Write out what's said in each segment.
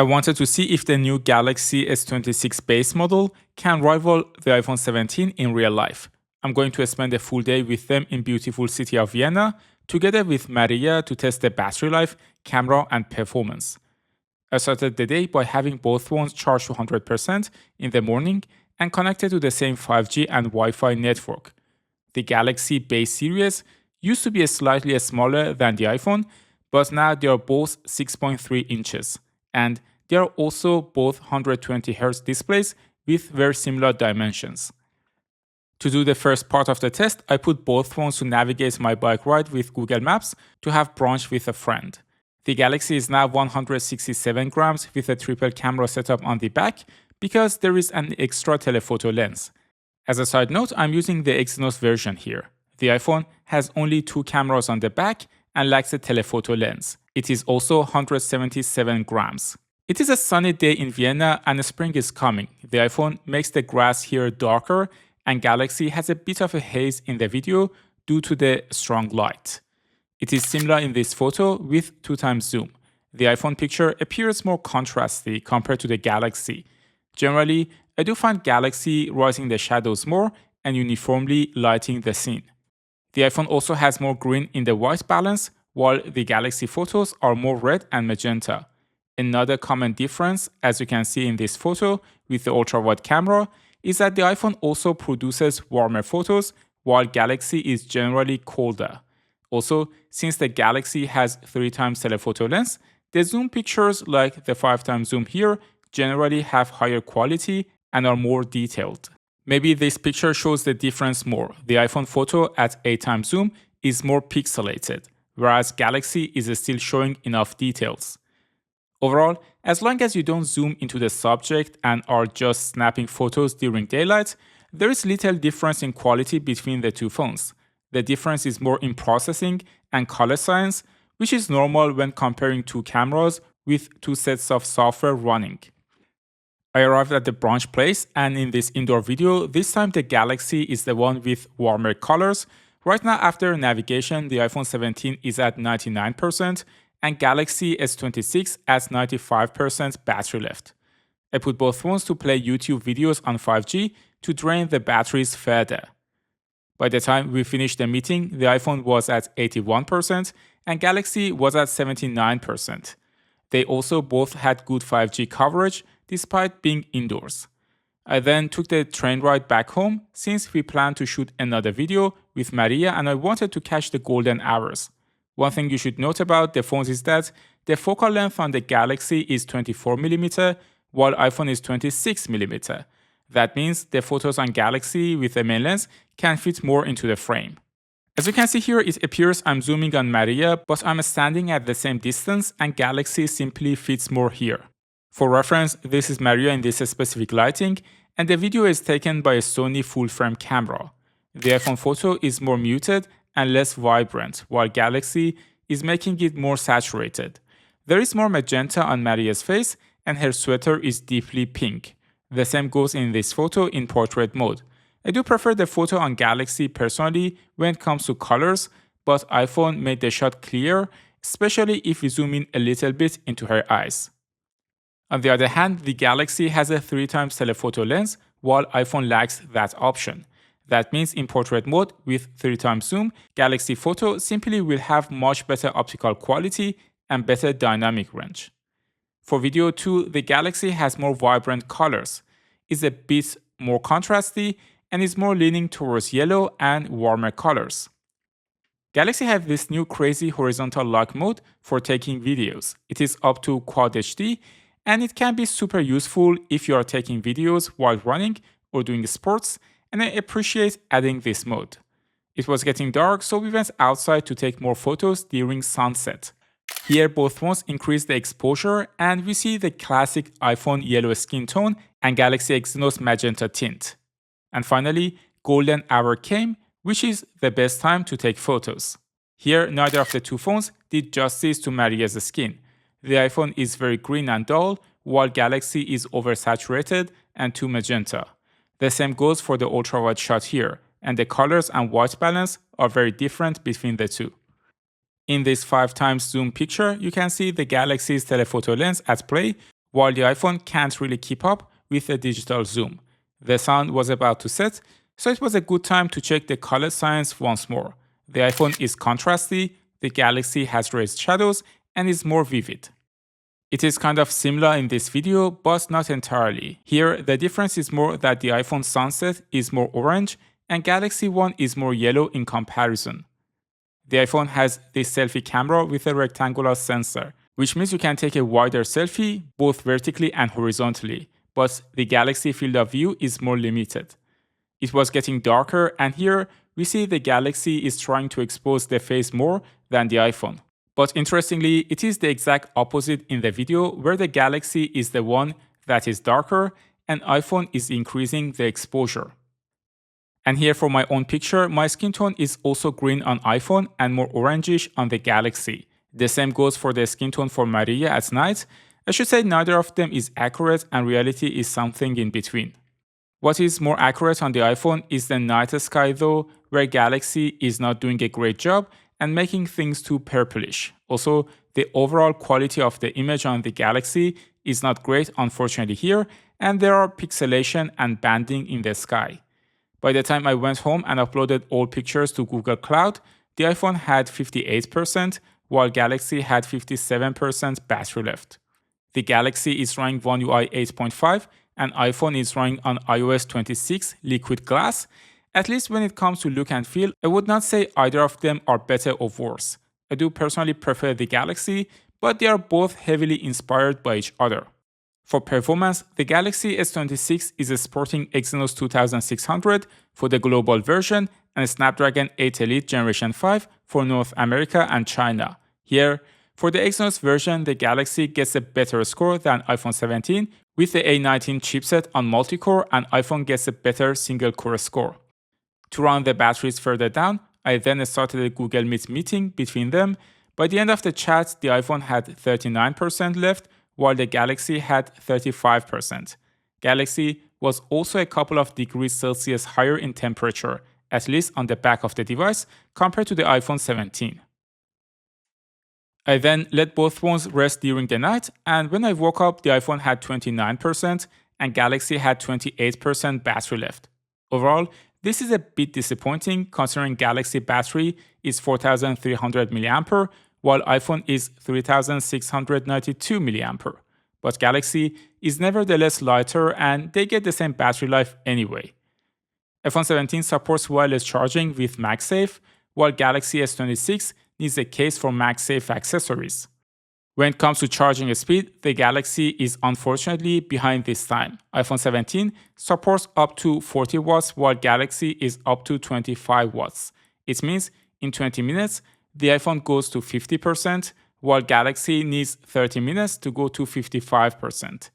I wanted to see if the new Galaxy S26 base model can rival the iPhone 17 in real life. I'm going to spend a full day with them in beautiful city of Vienna, together with Maria to test the battery life, camera, and performance. I started the day by having both phones charged to 100% in the morning and connected to the same 5G and Wi-Fi network. The Galaxy base series used to be slightly smaller than the iPhone, but now they are both 6.3 inches, and they are also both 120Hz displays with very similar dimensions. To do the first part of the test, I put both phones to navigate my bike ride with Google Maps to have brunch with a friend. The Galaxy is now 167 grams with a triple camera setup on the back because there is an extra telephoto lens. As a side note, I'm using the Exynos version here. The iPhone has only 2 cameras on the back and lacks a telephoto lens. It is also 177 grams. It is a sunny day in Vienna and spring is coming. The iPhone makes the grass here darker and Galaxy has a bit of a haze in the video due to the strong light. It is similar in this photo with 2x zoom. The iPhone picture appears more contrasty compared to the Galaxy. Generally, I do find Galaxy rising the shadows more and uniformly lighting the scene. The iPhone also has more green in the white balance, while the Galaxy photos are more red and magenta. Another common difference, as you can see in this photo with the ultra-wide camera, is that the iPhone also produces warmer photos, while Galaxy is generally colder. Also, since the Galaxy has 3x telephoto lens, the zoom pictures like the 5x zoom here generally have higher quality and are more detailed. Maybe this picture shows the difference more. The iPhone photo at 8x zoom is more pixelated, whereas Galaxy is still showing enough details. Overall, as long as you don't zoom into the subject and are just snapping photos during daylight, there is little difference in quality between the two phones. The difference is more in processing and color science, which is normal when comparing two cameras with two sets of software running. I arrived at the brunch place, and in this indoor video, this time the Galaxy is the one with warmer colors. Right now, after navigation, the iPhone 17 is at 99%, and Galaxy S26 at 95% battery left. I put both phones to play YouTube videos on 5G to drain the batteries further. By the time we finished the meeting, the iPhone was at 81% and Galaxy was at 79%. They also both had good 5G coverage despite being indoors. I then took the train ride back home since we planned to shoot another video with Maria and I wanted to catch the golden hours. One thing you should note about the phones is that the focal length on the Galaxy is 24mm while iPhone is 26mm. That means the photos on Galaxy with the main lens can fit more into the frame. As you can see here, it appears I'm zooming on Maria, but I'm standing at the same distance and Galaxy simply fits more here. For reference, this is Maria in this specific lighting, and the video is taken by a Sony full-frame camera. The iPhone photo is more muted and less vibrant, while Galaxy is making it more saturated. There is more magenta on Maria's face, and her sweater is deeply pink. The same goes in this photo in portrait mode. I do prefer the photo on Galaxy personally when it comes to colors, but iPhone made the shot clear, especially if we zoom in a little bit into her eyes. On the other hand, the Galaxy has a 3x telephoto lens, while iPhone lacks that option. That means in portrait mode with 3x zoom, Galaxy photo simply will have much better optical quality and better dynamic range. For video too, the Galaxy has more vibrant colors, is a bit more contrasty, and is more leaning towards yellow and warmer colors. Galaxy has this new crazy horizontal lock mode for taking videos. It is up to Quad HD, and it can be super useful if you are taking videos while running or doing sports, and I appreciate adding this mode. It was getting dark, so we went outside to take more photos during sunset. Here both phones increase the exposure and we see the classic iPhone yellow skin tone and Galaxy Exynos magenta tint. And finally, golden hour came, which is the best time to take photos. Here, neither of the two phones did justice to Maria's skin. The iPhone is very green and dull, while Galaxy is oversaturated and too magenta. The same goes for the ultra-wide shot here, and the colors and white balance are very different between the two. In this 5x zoom picture, you can see the Galaxy's telephoto lens at play, while the iPhone can't really keep up with the digital zoom. The sun was about to set, so it was a good time to check the color science once more. The iPhone is contrasty, the Galaxy has raised shadows, and is more vivid. It is kind of similar in this video, but not entirely. Here, the difference is more that the iPhone sunset is more orange, and Galaxy One is more yellow in comparison. The iPhone has this selfie camera with a rectangular sensor, which means you can take a wider selfie, both vertically and horizontally, but the Galaxy field of view is more limited. It was getting darker, and here we see the Galaxy is trying to expose the face more than the iPhone. But interestingly, it is the exact opposite in the video, where the Galaxy is the one that is darker and iPhone is increasing the exposure. And here for my own picture, my skin tone is also green on iPhone and more orangish on the Galaxy. The same goes for the skin tone for Maria at night. I should say neither of them is accurate and reality is something in between. What is more accurate on the iPhone is the night sky though, where Galaxy is not doing a great job and making things too purplish. Also, the overall quality of the image on the Galaxy is not great unfortunately here, and there are pixelation and banding in the sky. By the time I went home and uploaded all pictures to Google Cloud, the iPhone had 58%, while Galaxy had 57% battery left. The Galaxy is running OneUI 8.5 and iPhone is running on iOS 26 liquid glass. At least when it comes to look and feel, I would not say either of them are better or worse. I do personally prefer the Galaxy, but they are both heavily inspired by each other. For performance, the Galaxy S26 is sporting Exynos 2600 for the global version and Snapdragon 8 Elite Generation 5 for North America and China. Here, for the Exynos version, the Galaxy gets a better score than iPhone 17 with the A19 chipset on multi-core, and iPhone gets a better single-core score. To round the batteries further down, I then started a Google Meet meeting between them. By the end of the chat, the iPhone had 39% left, while the Galaxy had 35%. Galaxy was also a couple of degrees Celsius higher in temperature, at least on the back of the device, compared to the iPhone 17. I then let both phones rest during the night, and when I woke up, the iPhone had 29% and Galaxy had 28% battery left. Overall, this is a bit disappointing considering Galaxy battery is 4300 mAh, while iPhone is 3692 mAh. But Galaxy is nevertheless lighter and they get the same battery life anyway. iPhone 17 supports wireless charging with Magsafe, while Galaxy S26 needs a case for Magsafe accessories. When it comes to charging speed, the Galaxy is unfortunately behind this time. iPhone 17 supports up to 40 watts while Galaxy is up to 25 watts. It means in 20 minutes, the iPhone goes to 50%, while Galaxy needs 30 minutes to go to 55%.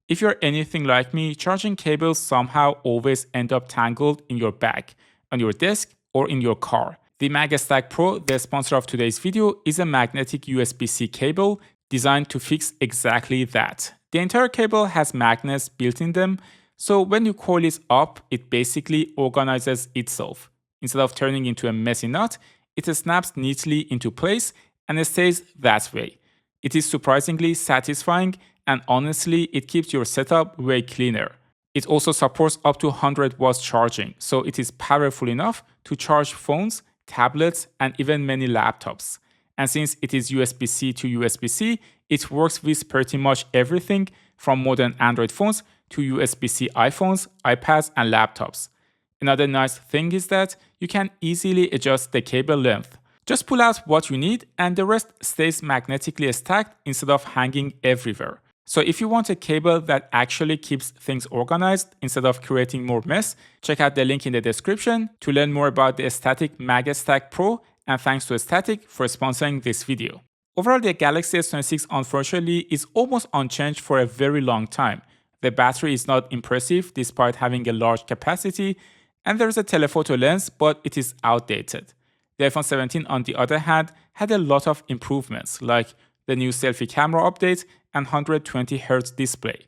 If you're anything like me, charging cables somehow always end up tangled in your bag, on your desk, or in your car. The Magsafe Pro, the sponsor of today's video, is a magnetic USB-C cable designed to fix exactly that. The entire cable has magnets built in them, so when you coil it up, it basically organizes itself. Instead of turning into a messy knot, it snaps neatly into place and it stays that way. It is surprisingly satisfying, and honestly, it keeps your setup way cleaner. It also supports up to 100 watts charging, so it is powerful enough to charge phones, tablets, and even many laptops. And since it is USB-C to USB-C, it works with pretty much everything from modern Android phones to USB-C iPhones, iPads, and laptops. Another nice thing is that you can easily adjust the cable length. Just pull out what you need and the rest stays magnetically stacked instead of hanging everywhere. So if you want a cable that actually keeps things organized instead of creating more mess, check out the link in the description to learn more about the static Magsafe Pro, and thanks to Static for sponsoring this video. Overall, the Galaxy S26 unfortunately is almost unchanged for a very long time. The battery is not impressive despite having a large capacity, and there is a telephoto lens, but it is outdated. The iPhone 17 on the other hand had a lot of improvements, like the new selfie camera update and 120Hz display.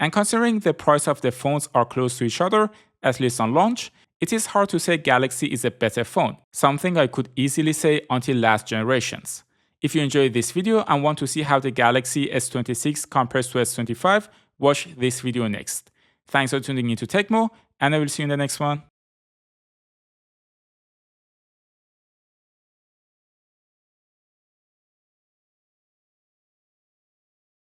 And considering the price of the phones are close to each other, at least on launch, it is hard to say Galaxy is a better phone, something I could easily say until last generations. If you enjoyed this video and want to see how the Galaxy S26 compares to S25, watch this video next. Thanks for tuning into Tecmo, and I will see you in the next one.